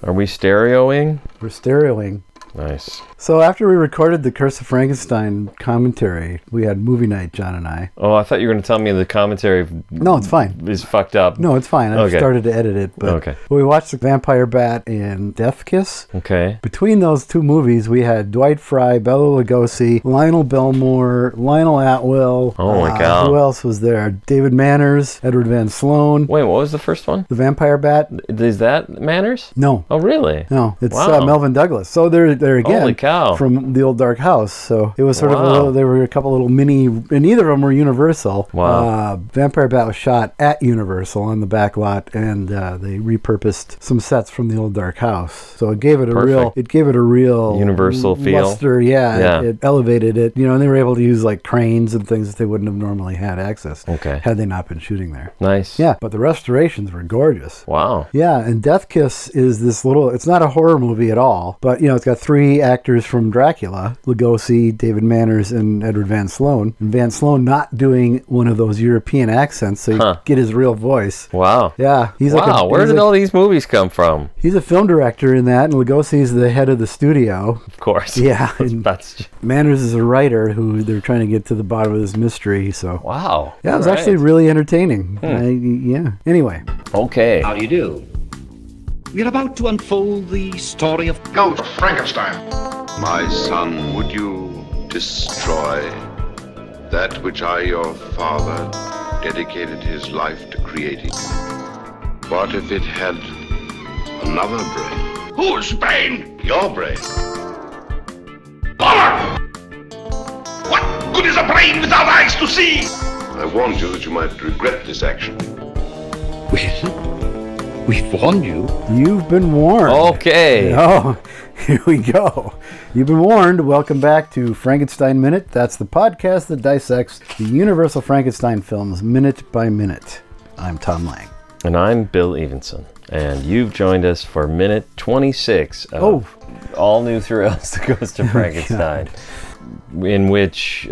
Are we stereoing? We're stereoing. Nice. So after we recorded the Curse of Frankenstein commentary, we had movie night, John and I. Oh, I thought you were going to tell me the commentary. No, it's fine. Is fucked up. No, it's fine. I started to edit it. But we watched The Vampire Bat and Death Kiss. Okay. Between those two movies, we had Dwight Fry, Bela Lugosi, Lionel Belmore, Lionel Atwill. Oh my God. Who else was there? David Manners, Edward Van Sloan. Wait, what was the first one? The Vampire Bat. Is that Manners? No. Oh, really? No, it's Melvin Douglas. So they're again. Holy cow. From the old Dark House. So it was sort of there were a couple little mini, and neither of them were Universal. Wow. Vampire Bat was shot at Universal on the back lot, and they repurposed some sets from the old Dark House. So it gave it a real Universal feel. Luster, It elevated it, and they were able to use like cranes and things that they wouldn't have normally had access. Had they not been shooting there. Nice. Yeah, but the restorations were gorgeous. Wow. Yeah, and Death Kiss is this little, it's not a horror movie at all, but it's got 3 actors from Dracula, Lugosi, David Manners, and Edward Van Sloan. And Van Sloan not doing one of those European accents, so you get his real voice. Wow. Yeah. Where did all these movies come from? He's a film director in that, and Lugosi's the head of the studio. Of course. Yeah. Manners is a writer who they're trying to get to the bottom of this mystery, so. Wow. Yeah, it was actually really entertaining. Anyway. Okay. How do you do? We're about to unfold the story of Ghost of Frankenstein. My son, would you destroy that which I, your father, dedicated his life to creating? What if it had another brain? Whose brain? Your brain. Power! What good is a brain without eyes to see? I warned you that you might regret this action. Well, we've warned you. You've been warned. Okay. Oh, here we go. You've been warned. Welcome back to Frankenstein Minute. That's the podcast that dissects the Universal Frankenstein films minute by minute. I'm Thom Lang. And I'm Bill Evenson. And you've joined us for minute 26 of All New Thrills, The Ghost of Frankenstein. In which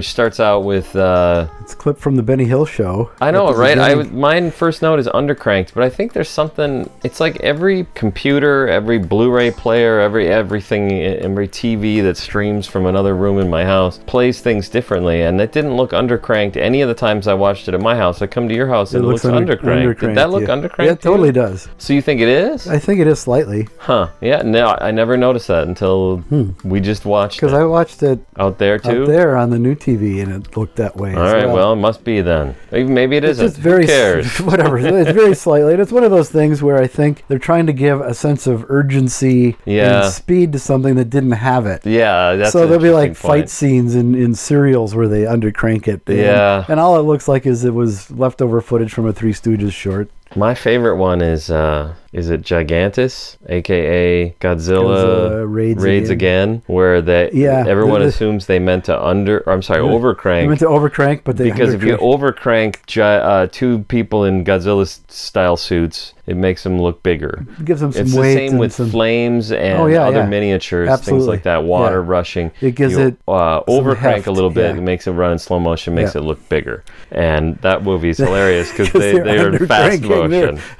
starts out with it's a clip from the Benny Hill show. I know, right? Mine first note is undercranked, but I think there's something. It's like every computer, every Blu-ray player, everything, every TV that streams from another room in my house plays things differently, and it didn't look undercranked any of the times I watched it at my house. I come to your house and it looks undercranked. Did that look undercranked? Yeah, it totally does. So you think it is? I think it is slightly. Huh? Yeah. No, I never noticed that until we just watched it. Because I watched it out there too. Out there on the new TV, and it looked that way. All right. Well, it must be then. Maybe it isn't. It's very, who cares? Whatever. It's very slightly. And it's one of those things where I think they're trying to give a sense of urgency and speed to something that didn't have it. Yeah. That's so there'll be like fight scenes in serials where they undercrank it. And all it looks like is it was leftover footage from a Three Stooges short. My favorite one is it Gigantus, aka Godzilla Raids Again, where everyone assumes they meant to overcrank. They meant to overcrank, but they because if you overcrank 2 people in Godzilla style suits, it makes them look bigger. It gives them some it's weight. It's the same with flames and other miniatures, things like that, water rushing. It gives it overcrank a little bit, it makes it run in slow motion, makes it look bigger. And that movie's hilarious because they're in fast motion.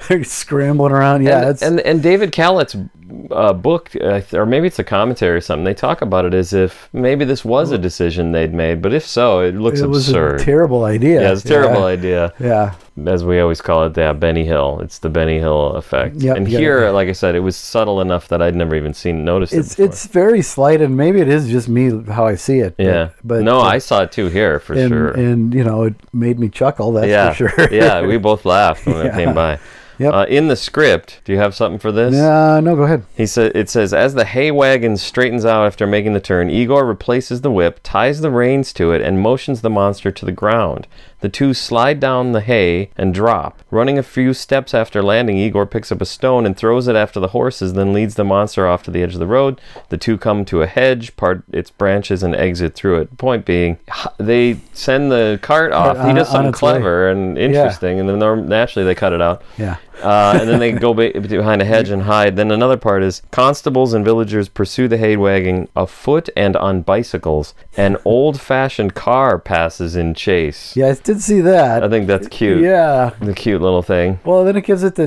They're scrambling around. And David Callett's book, or maybe it's a commentary or something, they talk about it as if maybe this was a decision they'd made, but if so, it looks absurd. It was a terrible idea. Yeah, it's a terrible idea. Yeah. As we always call it, Benny Hill. It's the Benny Hill effect. Yep, and here, like I said, it was subtle enough that I'd never even noticed it before. It's very slight, and maybe it is just me how I see it. But no, I saw it too here, for sure. And, it made me chuckle, that's for sure. Yeah, we both laughed when it came by. Yep. In the script, do you have something for this? No, go ahead. It says, as the hay wagon straightens out after making the turn, Igor replaces the whip, ties the reins to it, and motions the monster to the ground. The two slide down the hay and drop. Running a few steps after landing, Igor picks up a stone and throws it after the horses, then leads the monster off to the edge of the road. The two come to a hedge, part its branches, and exit through it. Point being, they send the cart off. He does something clever and interesting, and then naturally they cut it out. Yeah. And then they go behind a hedge and hide. Then another part is, constables and villagers pursue the hay wagon afoot and on bicycles. An old-fashioned car passes in chase. Yeah, I did see that. I think that's cute. Yeah. The cute little thing. Well, then it gives it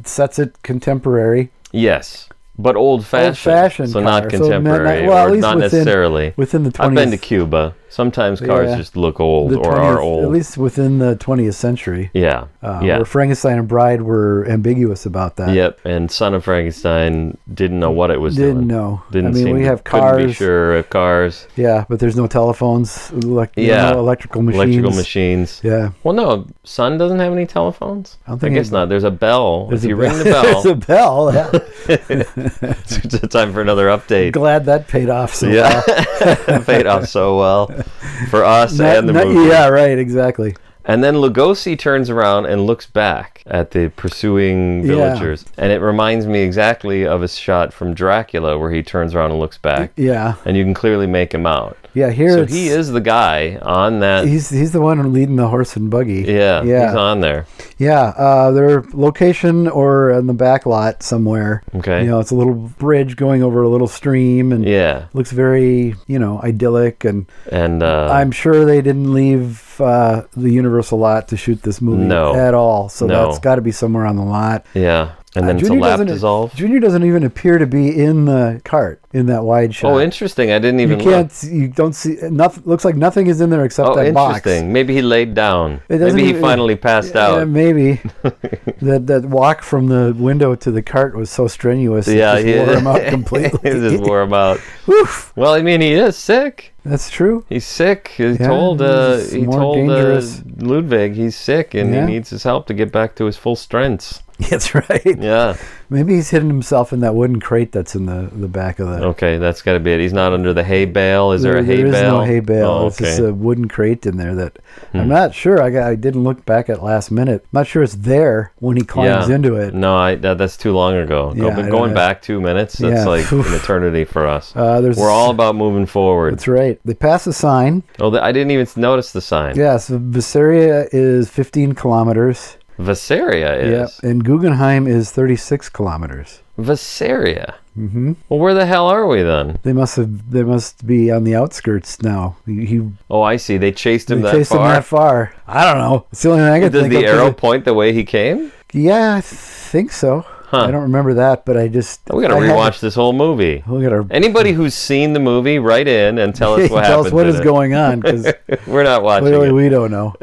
sets it contemporary. Yes. But old-fashioned. Old-fashioned So car. not contemporary. Well, at or least not necessarily. within the 20th. I've been to Cuba. Sometimes cars just look old or are old. At least within the 20th century. Yeah. Where Frankenstein and Bride were ambiguous about that. Yep. And Son of Frankenstein didn't know what it was Didn't doing. know. Didn't I mean, seem we to- have couldn't be cars. sure if cars. Yeah, but there's no telephones. Yeah. Electrical machines. Electrical machines. Yeah. Well, no. Son doesn't have any telephones? I don't I think guess he- not. There's a bell. There's If a you bell. ring the bell. There's a bell. Yeah. It's time for another update. Glad that paid off so Yeah. well. Paid off so well for us and the movie. Yeah, right, exactly. And then Lugosi turns around and looks back at the pursuing villagers. And it reminds me exactly of a shot from Dracula where he turns around and looks back. Yeah. And you can clearly make him out. Yeah, here So it's, he is the guy on that. he's the one leading the horse and buggy. Yeah, Yeah. he's on there. Yeah, their location or in the back lot somewhere. Okay. You know, it's a little bridge going over a little stream and Yeah. looks very, idyllic. And And I'm sure they didn't leave the Universal lot to shoot this movie No. at all. So No. that's got to be somewhere on the lot. yeah. And then it's a Junior lap doesn't- dissolve. Junior doesn't even appear to be in the cart in that wide shot. Oh, interesting. I didn't You even can't. look. You don't see. Nothing. Looks like nothing is in there except Oh, that box. interesting. Maybe he laid down. It doesn't Maybe he even- finally passed Yeah, out. maybe that walk from the window to the cart was so strenuous. Yeah, it just wore him out completely. It just wore him out. Oof, Well, I mean, he is sick. that's true. He's sick. He Yeah, told he's more dangerous. Ludwig he's sick and Yeah. he needs his help to get back to his full strengths. That's right. Yeah. Maybe he's hidden himself in that wooden crate that's in the back of the. Okay, that's got to be it. He's not under the hay bale. Is there a hay There is bale? no hay bale. Oh, It's okay. just a wooden crate in there that I'm not sure. I didn't look back at last minute. I'm not sure it's there when he climbs into it. No, that's too long ago. Yeah, I Going know. back 2 minutes, that's Yeah. like an eternity for us. We're all about moving forward. That's right. They pass a sign. Oh, I didn't even notice the sign. Yeah, so Visaria is 15 kilometers. Visaria is. Yeah, and Guggenheim is 36 kilometers. Visaria. Mm-hmm. Well, where the hell are we then? They must be on the outskirts now. Oh, I see. They chased him They that chased far. him that far. I don't know. It's the only thing I can Does think the of. arrow point the way he came? Yeah, I think so. Huh. I don't remember that, but I just. We got to rewatch this whole movie. We gotta. Anybody who's seen the movie, write in and tell us what Tell happened. us what in is it. going on, because We're not watching clearly it. we don't know.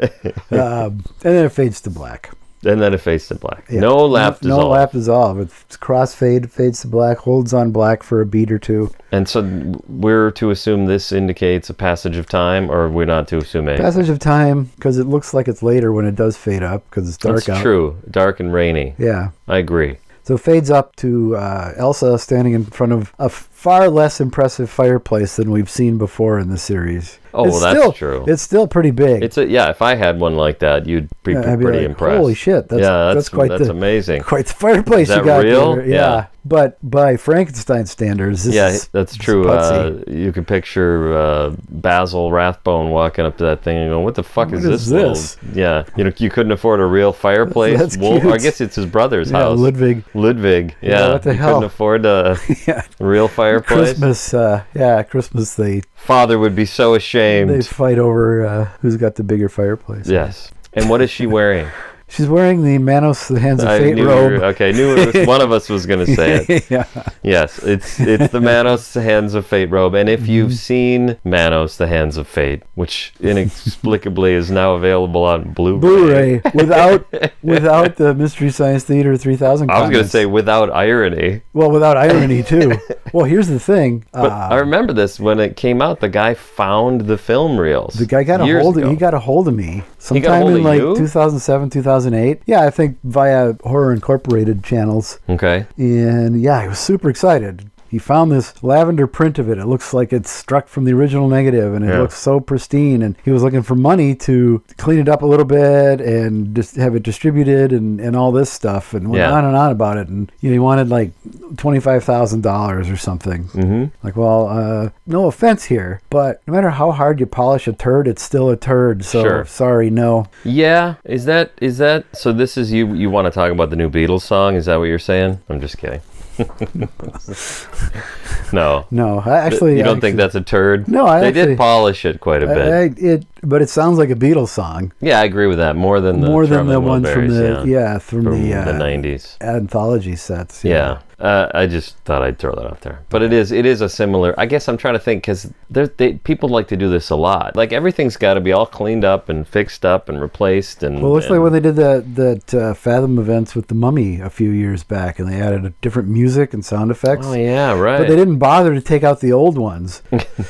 And then it fades to black. And then it fades to black. Yeah. No lap dissolve. No lap dissolve. It's crossfade, fades to black, holds on black for a beat or two. And so we're to assume this indicates a passage of time, or we're not to assume anything? Passage of time, because it looks like it's later when it does fade up, because it's dark That's out. true. Dark and rainy. Yeah. I agree. So it fades up to Elsa standing in front of a far less impressive fireplace than we've seen before in the series. Oh, It's that's still, true. It's still pretty big. If I had one like that, you'd be I'd be pretty like, impressed. holy shit, that's quite amazing. Quite the fireplace Is you that got real? there. Yeah. But by Frankenstein standards, this is That's it's true. putsy. You can picture Basil Rathbone walking up to that thing and going, "What the fuck is this?" this? Yeah, you couldn't afford a real fireplace. That's Well, cute. I guess it's his brother's Yeah, house. Ludwig. Yeah, what the you hell? couldn't afford a Yeah. real fireplace. Christmas they Father would be so ashamed. fight over who's got the bigger fireplace. Yes. And what is she wearing? She's wearing the Manos, the Hands of I Fate knew robe. I knew it was, one of us was going to say it. Yeah. Yes, it's the Manos, the Hands of Fate robe. And if you've seen Manos, the Hands of Fate, which inexplicably is now available on Blu-ray. without the Mystery Science Theater 3000 I was going to comments. say without irony. Well, without irony, too. Well, here's the thing. But I remember this when it came out. The guy found the film reels. The guy got years a hold of ago. he got a hold of me got a sometime hold in of like you? 2007, 2008. Yeah, I think via Horror Incorporated channels. Okay. And yeah, he was super excited. He found this lavender print of it. It looks like it's struck from the original negative, and it looks so pristine. And he was looking for money to clean it up a little bit and just have it distributed and all this stuff, and went on and on about it. And he wanted like $25,000 or something. Mm-hmm. Like, well, no offense here, but no matter how hard you polish a turd, it's still a turd. So sorry, no. Yeah. Is that so? This is you want to talk about the new Beatles song? Is that what you're saying? I'm just kidding. No, you don't think that's a turd? No, they did polish it quite a bit. But it sounds like a Beatles song. Yeah, I agree with that more than the ones from the from the 90s anthology sets. Yeah. I just thought I'd throw that out there. But it is a similar, I guess I'm trying to think, because people like to do this a lot. Like, everything's got to be all cleaned up and fixed up and replaced. And well, it's like when they did that Fathom events with the Mummy a few years back, and they added a different music and sound effects. Oh, yeah, right. But they didn't bother to take out the old ones.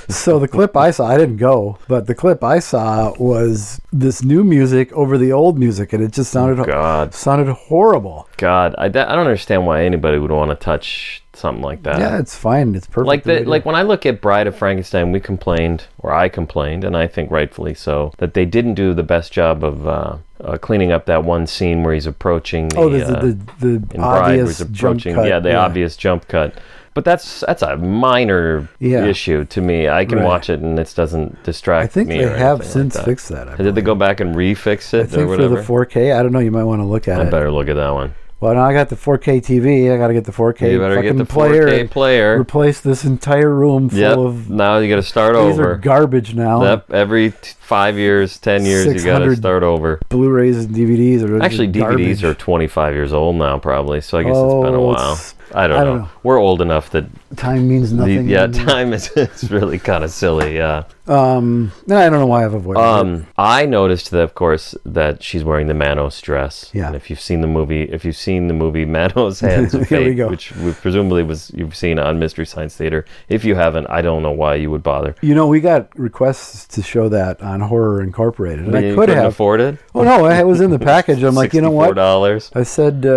So the clip I saw, I didn't go, but the clip I saw was this new music over the old music, and it just sounded horrible. God, I don't understand why anybody would want to touch something like that. Yeah, it's fine. It's perfect. Like when I look at Bride of Frankenstein, I complained, and I think rightfully so, that they didn't do the best job of cleaning up that one scene where he's approaching the obvious jump cut. Yeah, the obvious jump cut. But that's a minor issue to me. I can watch it and it doesn't distract me. I think they have since fixed that. Did they go back and refix it? I think or whatever? for the 4K. I don't know. You might want to look at it. I better look at that one. Well, now I got the 4K TV. I got to get the 4K. You better get the 4K player. Replace this entire room full of. Now you got to start over. These are garbage now. Yep. Every 5 years, 10 years, you got to start over. Blu-rays and DVDs are actually DVDs are 25 years old now, probably. So I guess it's been a while. I don't know. We're old enough that time means nothing. Time is it's really kind of silly. Yeah. I don't know why I've avoided it. I noticed that, of course, that she's wearing the Manos dress. Yeah. And if you've seen the movie Manos Hands of Fate, which presumably you've seen on Mystery Science Theater. If you haven't, I don't know why you would bother. You know, we got requests to show that on Horror Incorporated, and I could have afford it. Oh no, it was in the package. I'm like, you know what? $64. I said,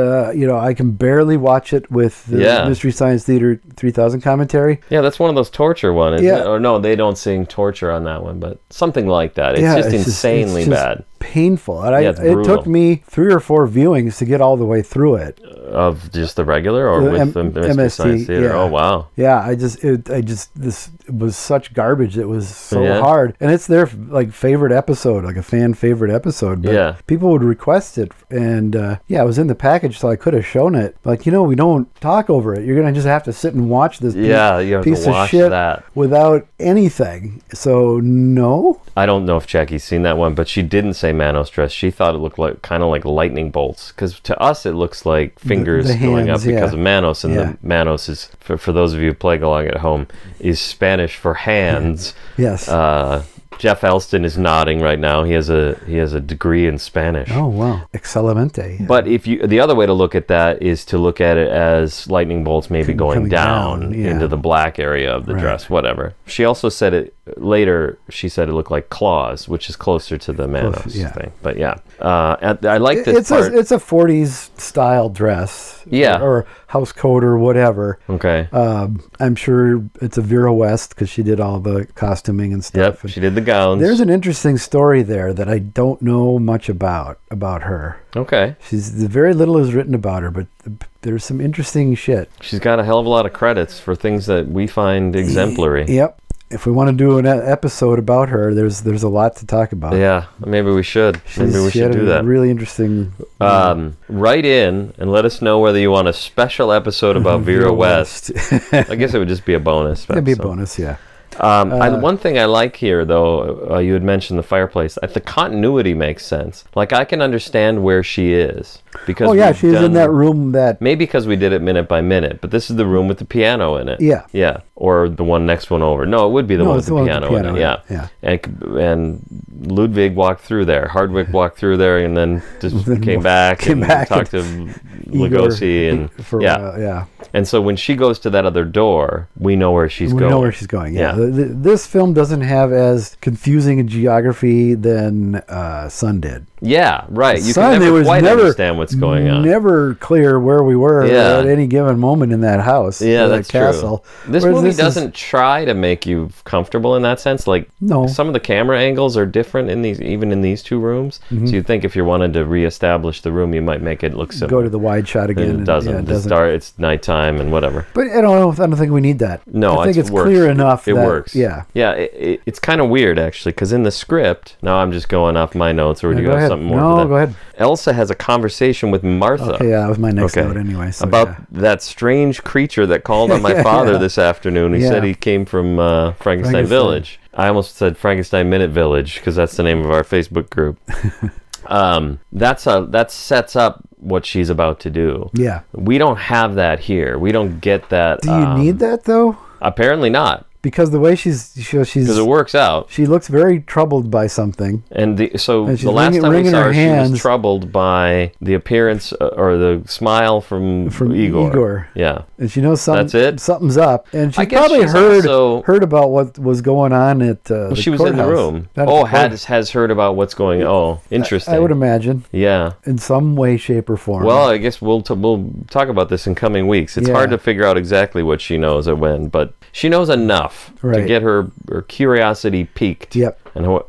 I can barely watch it with the Mystery Science Theater 3000 commentary. Yeah, that's one of those torture ones. Isn't it? Or no, they don't sing torture on that one, but something like that. It's just insanely bad. Painful. And it took me 3 or 4 viewings to get all the way through it. Of just the regular or with the Mystery Science Theater? Yeah. Oh, wow. Yeah, this was such garbage. It was so hard. And it's their favorite episode, like a fan favorite episode. But people would request it. And it was in the package, so I could have shown it. Like, we don't talk over it. You're going to just have to sit and watch this piece of shit without anything. So, no. I don't know if Jackie's seen that one, but she didn't say Manos dress. She thought it looked kind of like lightning bolts, because to us it looks like fingers the going up hands, because of Manos, and the Manos is for those of you playing along at home is Spanish for hands. Yes. Jeff Elston is nodding right now. He has a degree in Spanish. Oh wow, excelente. But the other way to look at that is to look at it as lightning bolts maybe going down into the black area of the dress, whatever. She also said it later. She said it looked like claws, which is closer to the Manos thing. But I like this part. It's a 40s style dress. Yeah. Or house coat or whatever. Okay. I'm sure it's a Vera West because she did all the costuming and stuff. Yep, she did the gowns. There's an interesting story there that I don't know much about her. Okay. Very little is written about her, but there's some interesting shit. She's got a hell of a lot of credits for things that we find exemplary. Yep. If we want to do an episode about her, there's a lot to talk about. Yeah, maybe we should. Maybe we should do that. Really interesting. Write in and let us know whether you want a special episode about Vera West. I guess it would just be a bonus. It'd be a bonus, yeah. One thing I like here, though, you had mentioned the fireplace. The continuity makes sense. Like, I can understand where she is. Because she's in that room maybe because we did it minute by minute, but this is the room with the piano in it. Yeah. Yeah. Or the one next one over. No, it would be the one with the piano in it. Yeah. And Ludwig walked through there. Hardwick walked through there and then just came back and talked to Lugosi. And so when she goes to that other door, we know where she's going. We know where she's going, yeah. This film doesn't have as confusing a geography than Sun did. Yeah, right. You can never quite understand what's going on. Never clear where we were at any given moment in that house. Yeah, that's castle. True. This movie doesn't try to make you comfortable in that sense. Like, some of the camera angles are different even in these two rooms. Mm-hmm. So you'd think if you wanted to reestablish the room, you might make it look similar. Go to the wide shot again. It doesn't. It's nighttime and whatever. But I don't think we need that. No, I think it's clear enough. It works. Yeah. Yeah. It's kind of weird actually, because in the script, now I'm just going off my notes, or do you have something more? No, go ahead. Elsa has a conversation with Martha. Okay, that was my next note anyway. So about that strange creature that called on my father this afternoon. He said he came from Frankenstein Village. I almost said Frankenstein Minute Village because that's the name of our Facebook group. That sets up what she's about to do. Yeah. We don't have that here. We don't get that. Do you need that though? Apparently not. Because the way she's because it works out. She looks very troubled by something. And the she's last time we saw her, she hands. was troubled by the appearance or the smile from Igor. Yeah. And she knows That's it? something's up. And she I guess probably she's heard about what was going on at the she was courthouse. in the room. Has heard about what's going on. Oh, interesting. I would imagine. Yeah. In some way, shape, or form. Well, I guess we'll talk about this in coming weeks. It's hard to figure out exactly what she knows or when, but she knows enough to get her curiosity piqued. Yep.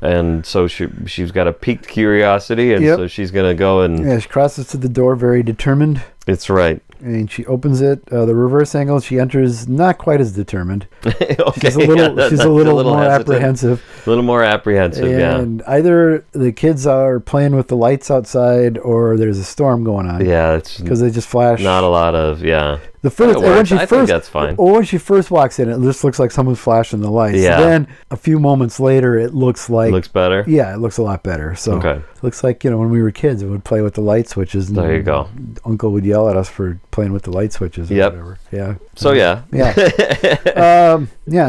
And so she's got a piqued curiosity, and so she's gonna go and she crosses to the door very determined. It's right. And she opens it. The reverse angle. She enters not quite as determined. Okay, she's a little more apprehensive. A little more apprehensive. And either the kids are playing with the lights outside, or there's a storm going on. Yeah, it's because they just flash. Not a lot of The first, I think that's fine. When she first walks in, it just looks like someone's flashing the lights. Yeah. Then a few moments later, it looks like better. Yeah, it looks a lot better. So it looks like when we were kids, we would play with the light switches. And there you go. Uncle would yell at us for playing with the light switches. Or whatever. Yeah. So yeah.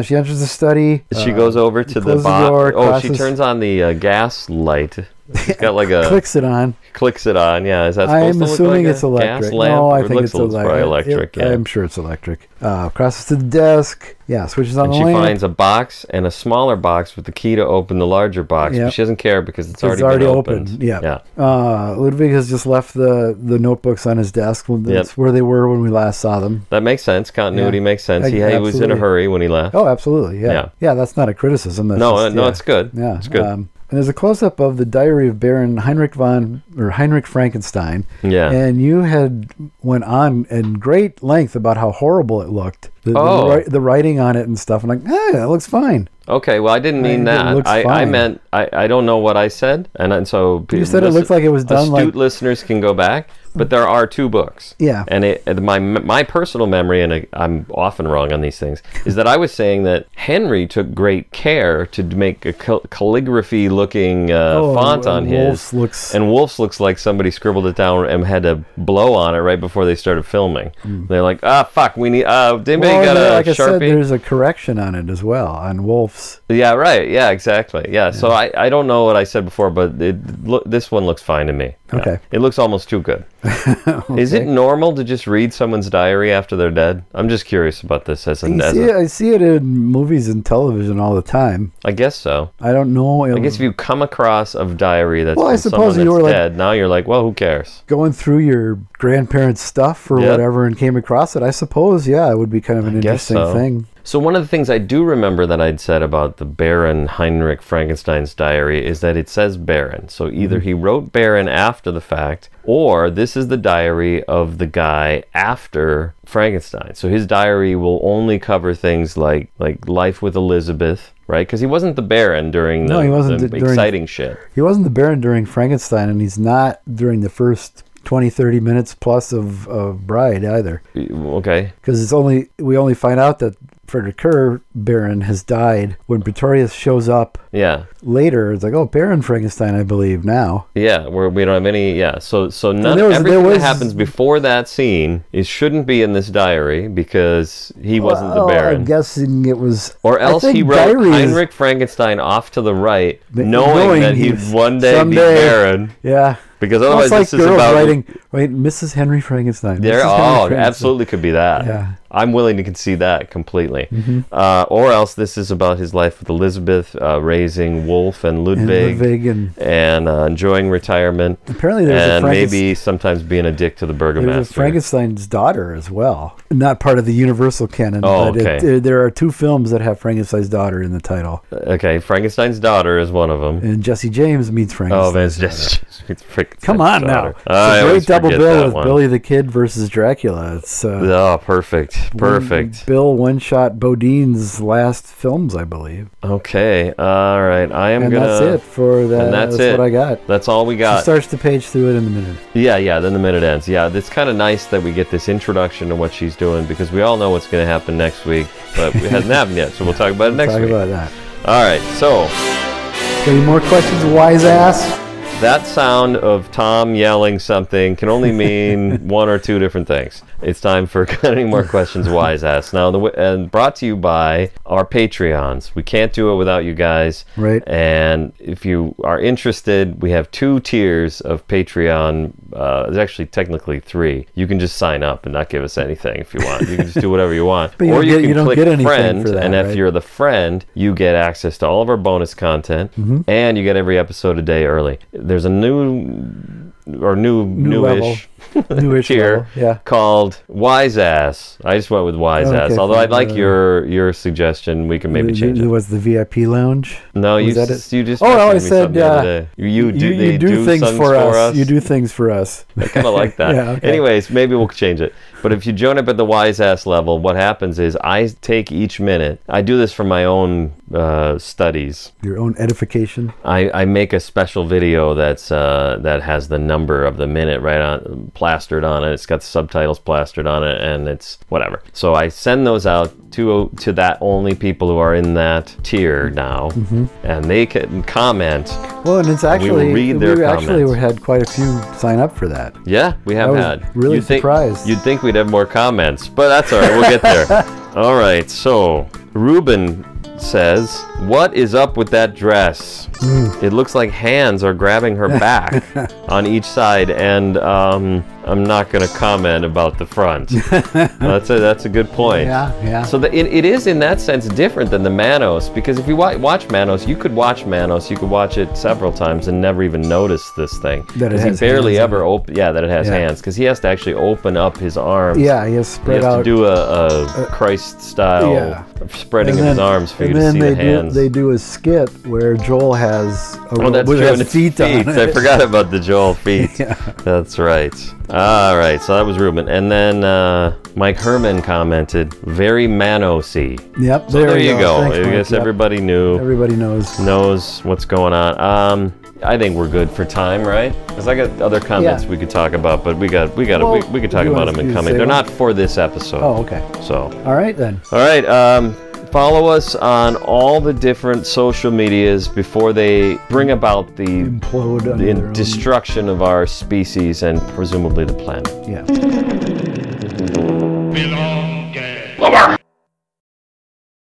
She enters the study. She goes over to the box. She turns on the gas light. She's got like a clicks it on. Yeah, is that supposed to look like it's electric. Gas lamp? No, I think it's electric. I'm sure it's electric. Crosses to the desk. Yeah, switches on the lamp. She finds a box and a smaller box with the key to open the larger box. But she doesn't care because it's already been opened. Yeah. Ludwig has just left the notebooks on his desk. That's where they were when we last saw them. That makes sense. Continuity makes sense. He was in a hurry when he left. Oh, absolutely. Yeah. That's not a criticism. No, it's good. Yeah, it's good. And there's a close-up of the diary of Baron Heinrich Frankenstein. Yeah. And you had went on in great length about how horrible it looked. The writing on it and stuff. I'm like, it looks fine. Okay, well, I didn't mean that. I meant, I don't know what I said. And so you said it looks like it was done astute listeners can go back. But there are 2 books. Yeah. And my personal memory, and I'm often wrong on these things, is that I was saying that Henry took great care to make a calligraphy-looking font on his. And Wolf's looks like somebody scribbled it down and had to blow on it right before they started filming. They're like, fuck, we need... got a Sharpie? I said, there's a correction on it as well, on Wolf's. Yeah, right. Yeah, exactly. Yeah, so I don't know what I said before, but this one looks fine to me. Okay. Yeah. It looks almost too good. Okay. Is it normal to just read someone's diary after they're dead? I'm just curious about this. I see it in movies and television all the time. I guess so. I don't know. I guess if you come across a diary that's I suppose someone you that's were dead, now you're like, well, who cares? Going through your grandparents' stuff or whatever and came across it, I suppose, it would be kind of an interesting thing. So one of the things I do remember that I'd said about the Baron Heinrich Frankenstein's diary is that it says Baron. So either he wrote Baron after the fact, or this is the diary of the guy after Frankenstein. So his diary will only cover things like life with Elizabeth, right? Because he wasn't the Baron during the exciting shit. He wasn't the Baron during Frankenstein, and he's not during the first 20-30 minutes plus of Bride either. Okay. Because we only find out that Frederick Kerr, Baron, has died when Pretorius shows up. Yeah. Later, it's like, Baron Frankenstein, I believe now. Yeah, where we don't have any. Yeah, so everything that happens before that scene shouldn't be in this diary because he wasn't the Baron. I'm guessing it was. Or else he wrote Heinrich Frankenstein off to the right, knowing that he'd one day be Baron. Yeah. Because otherwise, like this is about writing, Mrs. Henry Frankenstein. Absolutely could be that. Yeah. I'm willing to concede that completely. Mm-hmm. Or else this is about his life with Elizabeth, raising Wolf and Ludwig and enjoying retirement. Apparently, there's maybe sometimes being a dick to the burgomaster. There's a Frankenstein's daughter as well. Not part of the Universal canon, but there are 2 films that have Frankenstein's daughter in the title. Okay, Frankenstein's daughter is one of them. And Jesse James meets Frankenstein's daughter. Come on now. It's a great double bill with Billy the Kid versus Dracula. It's perfect. Bill one-shot Bodine's last films, I believe. Okay, all right. That's it for that. And that's what I got. That's all we got. She starts to page through it in the minute. Yeah, then the minute ends. Yeah, it's kind of nice that we get this introduction to what she's doing because we all know what's going to happen next week, but it hasn't happened yet, so we'll talk about it next week. Talk about that. All right, so. Any more questions, wise ass? That sound of Thom yelling something can only mean one or two different things. It's time for Any More Questions Wise Ass. Now, and brought to you by our Patreons. We can't do it without you guys. Right. And if you are interested, we have 2 tiers of Patreon. There's actually technically 3. You can just sign up and not give us anything if you want. You can just do whatever you want. But or you can click friend, for that, and if right? you're the friend, you get access to all of our bonus content, and you get every episode a day early. There's a newish tier called Wise Ass. I just went with Wise Ass. Although I'd like your suggestion. We can maybe change it. Was the VIP lounge? No, you just I said you do things for us. You do things for us. I kind of like that. Yeah, okay. Anyways, maybe we'll change it. But if you join up at the Wise Ass level, what happens is I take each minute. I do this for my own studies. Your own edification. I make a special video that has the number of the minute right on plastered on it. It's got the subtitles plastered on it, and it's whatever. So I send those out to that only people who are in that tier now, and they can comment. Well, and it's actually we actually had quite a few sign up for that. Yeah, we have had. Really surprised. You'd think we'd have more comments, but that's all right. We'll get there. All right. So Ruben says, "What is up with that dress? It looks like hands are grabbing her back on each side, and I'm not going to comment about the front." That's a good point. Yeah. So it is in that sense different than the Manos, because if you watch Manos, you could watch it several times and never even notice this thing. That it has he barely hands ever open. Yeah, that it has hands, because he has to actually open up his arms. Yeah, he has spread out. To do a Christ style spreading of his arms for you to see the hands. They do a skit where Joel has that's true, and it's feet on it. I forgot about the Joel feet. That's right. All right, so that was Ruben. And then Mike Herman commented, "Very Manosy." Yep, so there you go. Thanks, I guess Mike. everybody knew. Everybody knows what's going on. I think we're good for time, right? Because I got other comments we could talk about, but we could talk about them incoming. They're not for this episode. Oh, okay. So. All right then. All right. Follow us on all the different social medias before they bring about the destruction of our species and presumably the planet. Yeah.